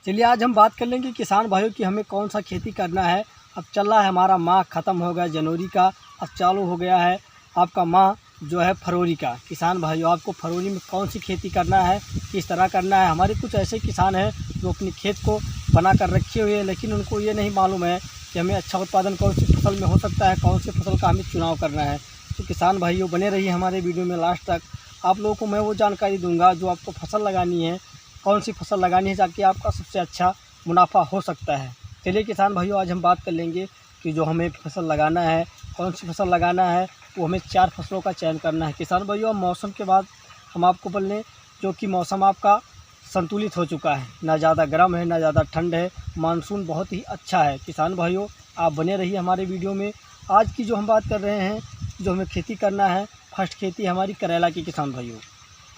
चलिए आज हम बात कर लेंगे किसान भाइयों की हमें कौन सा खेती करना है। अब चल रहा है हमारा माह ख़त्म हो गया जनवरी का, अब चालू हो गया है आपका माह जो है फरवरी का। किसान भाइयों आपको फरवरी में कौन सी खेती करना है, किस तरह करना है। हमारे कुछ ऐसे किसान हैं जो अपने खेत को बना कर रखे हुए हैं, लेकिन उनको ये नहीं मालूम है कि हमें अच्छा उत्पादन कौन सी फसल में हो सकता है, कौन सी फसल का हमें चुनाव करना है। तो किसान भाइयों बने रहिए हमारे वीडियो में लास्ट तक। आप लोगों को मैं वो जानकारी दूंगा जो आपको फसल लगानी है, कौन सी फसल लगानी है ताकि आपका सबसे अच्छा मुनाफा हो सकता है। चलिए किसान भाइयों आज हम बात कर लेंगे कि जो हमें फसल लगाना है, कौन सी फसल लगाना है। वो हमें 4 फसलों का चयन करना है। किसान भाइयों अब मौसम के बाद हम आपको बोल लें जो कि मौसम आपका संतुलित हो चुका है, ना ज़्यादा गर्म है ना ज़्यादा ठंड है, मानसून बहुत ही अच्छा है। किसान भाइयों आप बने रहिए हमारे वीडियो में। आज की जो हम बात कर रहे हैं, जो हमें खेती करना है, फर्स्ट खेती हमारी करेला की। किसान भाइयों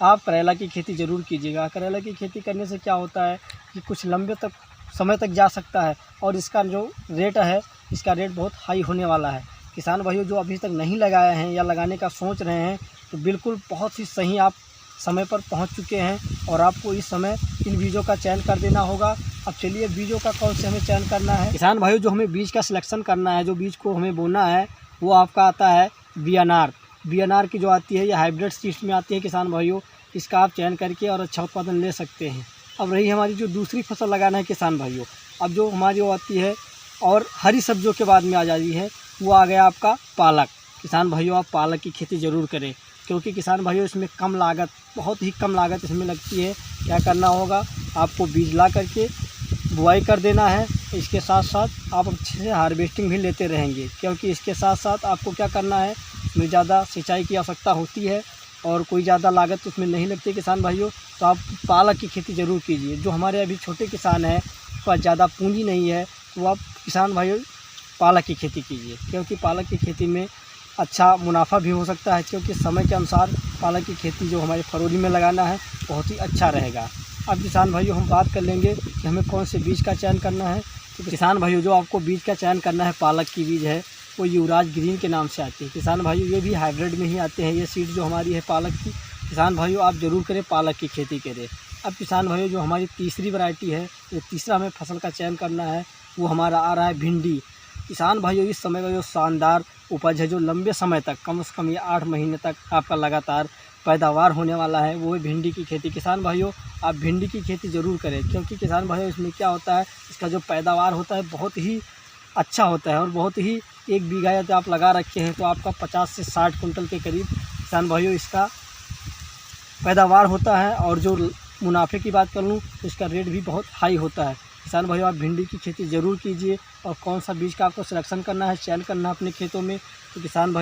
आप करेला की खेती ज़रूर कीजिएगा। करेला की खेती करने से क्या होता है कि कुछ लंबे तक समय तक जा सकता है और इसका जो रेट है, इसका रेट बहुत हाई होने वाला है। किसान भाइयों जो अभी तक नहीं लगाए हैं या लगाने का सोच रहे हैं तो बिल्कुल बहुत ही सही आप समय पर पहुंच चुके हैं और आपको इस समय इन बीजों का चयन कर देना होगा। अब चलिए बीजों का कौन से हमें चयन करना है। किसान भाइयों जो हमें बीज का सिलेक्शन करना है, जो बीज को हमें बोना है वो आपका आता है बीएनआर की जो आती है ये हाइब्रिड सीड्स में आती है। किसान भाइयों इसका आप चयन करके और अच्छा उत्पादन ले सकते हैं। अब रही हमारी जो दूसरी फसल लगाना है किसान भाइयों, अब जो हमारी वो आती है और हरी सब्जियों के बाद में आ जाती है वो आ गया आपका पालक। किसान भाइयों आप पालक की खेती ज़रूर करें, क्योंकि किसान भाइयों इसमें कम लागत, बहुत ही कम लागत इसमें लगती है। क्या करना होगा, आपको बीज ला करके बुआई कर देना है। इसके साथ साथ आप अच्छे से हार्वेस्टिंग भी लेते रहेंगे, क्योंकि इसके साथ साथ आपको क्या करना है, इसमें ज़्यादा सिंचाई की आवश्यकता होती है और कोई ज़्यादा लागत उसमें नहीं लगती। किसान भाइयों तो आप पालक की खेती ज़रूर कीजिए। जो हमारे अभी छोटे किसान हैं, उसके पास ज़्यादा पूंजी नहीं है, तो आप किसान भाइयों पालक की खेती कीजिए, क्योंकि पालक की खेती में अच्छा मुनाफा भी हो सकता है। क्योंकि समय के अनुसार पालक की खेती जो हमारे फरवरी में लगाना है बहुत ही अच्छा रहेगा। अब किसान भाइयों हम बात कर लेंगे कि हमें कौन से बीज का चयन करना है। तो किसान भाइयों जो आपको बीज का चयन करना है, पालक की बीज है वो युवराज ग्रीन के नाम से आती है। किसान भाइयों ये भी हाइब्रिड में ही आते हैं ये सीड जो हमारी है पालक की। किसान भाइयों आप ज़रूर करें, पालक की खेती करें। अब किसान भाइयों जो हमारी तीसरी वैरायटी है, ये तीसरा हमें फसल का चयन करना है, वो हमारा आ रहा है भिंडी। किसान भाइयों इस समय का जो शानदार उपज है, जो लंबे समय तक कम से कम ये 8 महीने तक आपका लगातार पैदावार होने वाला है, वो है भिंडी की खेती। किसान भाइयों आप भिंडी की खेती ज़रूर करें, क्योंकि किसान भाइयों इसमें क्या होता है, इसका जो पैदावार होता है बहुत ही अच्छा होता है और बहुत ही 1 बीघा यदि आप लगा रखे हैं तो आपका 50 से 60 कुंटल के करीब किसान भाइयों इसका पैदावार होता है। और जो मुनाफे की बात कर लूँ तो इसका रेट भी बहुत हाई होता है। किसान भाइयों आप भिंडी की खेती ज़रूर कीजिए। और कौन सा बीज का आपको सिलेक्शन करना है, चयन करना है अपने खेतों में, तो किसान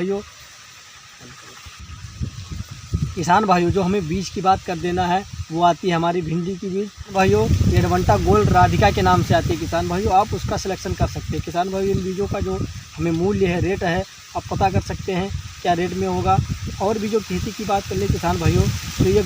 भाइयों जो हमें बीज की बात कर देना है वो आती है हमारी भिंडी की बीज भाइयों एडवांटा गोल्ड राधिका के नाम से आती है। किसान भाइयों आप उसका सिलेक्शन कर सकते हैं। किसान भाइयों इन बीजों का जो हमें मूल्य है, रेट है, आप पता कर सकते हैं क्या रेट में होगा। और भी जो खेती की बात कर ले किसान भाइयों तो ये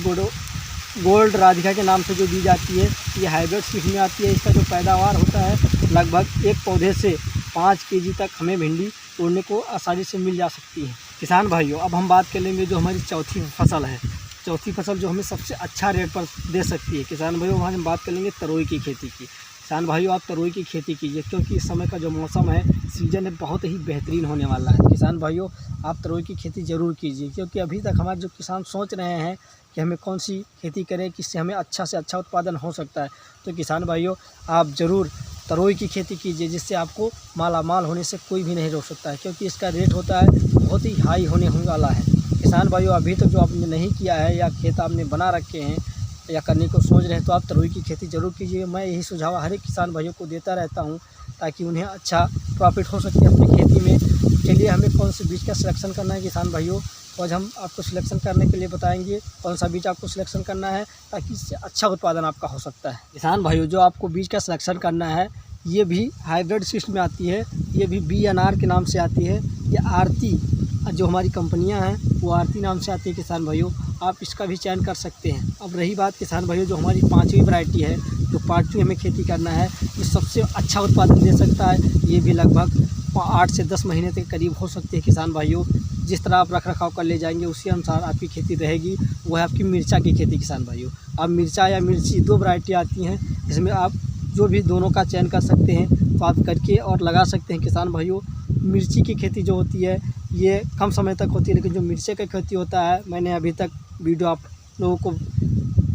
गोल्ड राधिका के नाम से जो बीज आती है ये हाइब्रिड सीड में आती है। इसका जो पैदावार होता है लगभग एक पौधे से 5 केजी तक हमें भिंडी तोड़ने को आसानी से मिल जा सकती है। किसान भाइयों अब हम बात कर लेंगे जो हमारी चौथी फसल है, चौथी फसल जो हमें सबसे अच्छा रेट पर दे सकती है। किसान भाइयों वहाँ हम बात कर लेंगे तरोई की खेती की। किसान भाइयों आप तरोई की खेती कीजिए, क्योंकि इस समय का जो मौसम है, सीजन है, बहुत ही बेहतरीन होने वाला है। किसान भाइयों आप तरोई की खेती ज़रूर कीजिए, क्योंकि अभी तक हमारे जो किसान सोच रहे हैं कि हमें कौन सी खेती करें किससे हमें अच्छा से अच्छा उत्पादन हो सकता है, तो किसान भाइयों आप ज़रूर तरोई की खेती कीजिए, जिससे आपको मालामाल होने से कोई भी नहीं रोक सकता है। क्योंकि इसका रेट होता है बहुत ही हाई होने वाला है। किसान भाइयों अभी तक जो आपने नहीं किया है या खेत आपने बना रखे हैं या करने को सोच रहे हैं तो आप तरोई की खेती ज़रूर कीजिए। मैं यही सुझाव हर एक किसान भाइयों को देता रहता हूं, ताकि उन्हें अच्छा प्रॉफिट हो सके अपनी खेती में। चलिए हमें कौन से बीज का सिलेक्शन करना है किसान भाइयों, तो आज हम आपको सिलेक्शन करने के लिए बताएंगे कौन सा बीज आपको सिलेक्शन करना है, ताकि इससे अच्छा उत्पादन आपका हो सकता है। किसान भाइयों जो आपको बीज का सिलेक्शन करना है ये भी हाइब्रिड सीड्स में आती है, ये भी बीएनआर के नाम से आती है। ये आरती जो हमारी कंपनियां हैं वो आरती नाम से आती है। किसान भाइयों आप इसका भी चयन कर सकते हैं। अब रही बात किसान भाइयों जो हमारी 5वीं वैरायटी है, जो पार्ट 2 हमें खेती करना है, ये सबसे अच्छा उत्पादन दे सकता है। ये भी लगभग 8 से 10 महीने के करीब हो सकती है। किसान भाइयों जिस तरह आप रख रखाव कर ले जाएंगे उसी अनुसार आपकी खेती रहेगी। वो है आपकी मिर्चा की खेती। किसान भाइयों अब मिर्चा या मिर्ची 2 वैरायटी आती हैं, इसमें आप जो भी दोनों का चयन कर सकते हैं तो आप करके और लगा सकते हैं किसान भाइयों। मिर्ची की खेती जो होती है ये कम समय तक होती है, लेकिन जो मिर्ची की खेती होता है मैंने अभी तक वीडियो आप लोगों को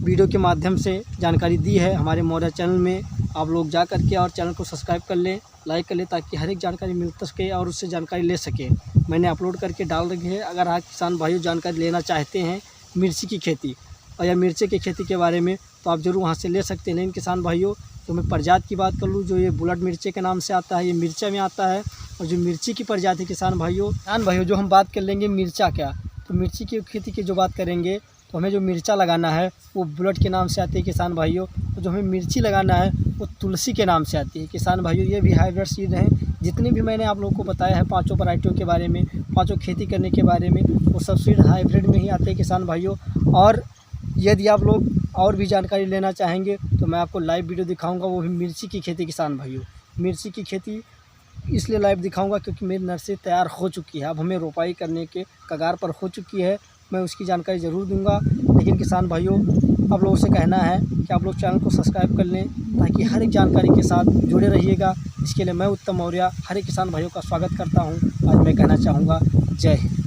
वीडियो के माध्यम से जानकारी दी है हमारे मौर्या चैनल में। आप लोग जा करके और चैनल को सब्सक्राइब कर लें, लाइक कर लें, ताकि हर एक जानकारी मिल सके और उससे जानकारी ले सकें। मैंने अपलोड करके डाल रखी है। अगर आप किसान भाइयों जानकारी लेना चाहते हैं मिर्ची की खेती और या मिर्ची की खेती के बारे में तो आप ज़रूर वहाँ से ले सकते हैं। लेकिन किसान भाइयों तो मैं प्रजाति की बात कर लूँ, जो ये बुलेट मिर्ची के नाम से आता है, ये मिर्चा में आता है। और जो मिर्ची की प्रजाति किसान भाइयों जो हम बात कर लेंगे मिर्चा क्या, तो मिर्ची की खेती की जो बात करेंगे तो हमें जो मिर्चा लगाना है वो बुलेट के नाम से आती है किसान भाइयों। तो जो हमें मिर्ची लगाना है वो तुलसी के नाम से आती है किसान भाइयों। ये भी हाइब्रिड सीड हैं। जितने भी मैंने आप लोगों को बताया है 5 वैरायटियों के बारे में, 5 खेती करने के बारे में, वो सब सीड हाइब्रिड में ही आते हैं किसान भाइयों। और यदि आप लोग और भी जानकारी लेना चाहेंगे तो मैं आपको लाइव वीडियो दिखाऊंगा, वो भी मिर्ची की खेती किसान भाइयों। मिर्ची की खेती इसलिए लाइव दिखाऊंगा क्योंकि मेरी नर्सरी तैयार हो चुकी है, अब हमें रोपाई करने के कगार पर हो चुकी है। मैं उसकी जानकारी ज़रूर दूंगा। लेकिन किसान भाइयों आप लोगों से कहना है कि आप लोग चैनल को सब्सक्राइब कर लें, ताकि हर एक जानकारी के साथ जुड़े रहिएगा। इसके लिए मैं उत्तम मौर्या हर एक किसान भाइयों का स्वागत करता हूँ। आज मैं कहना चाहूँगा जय हिंद।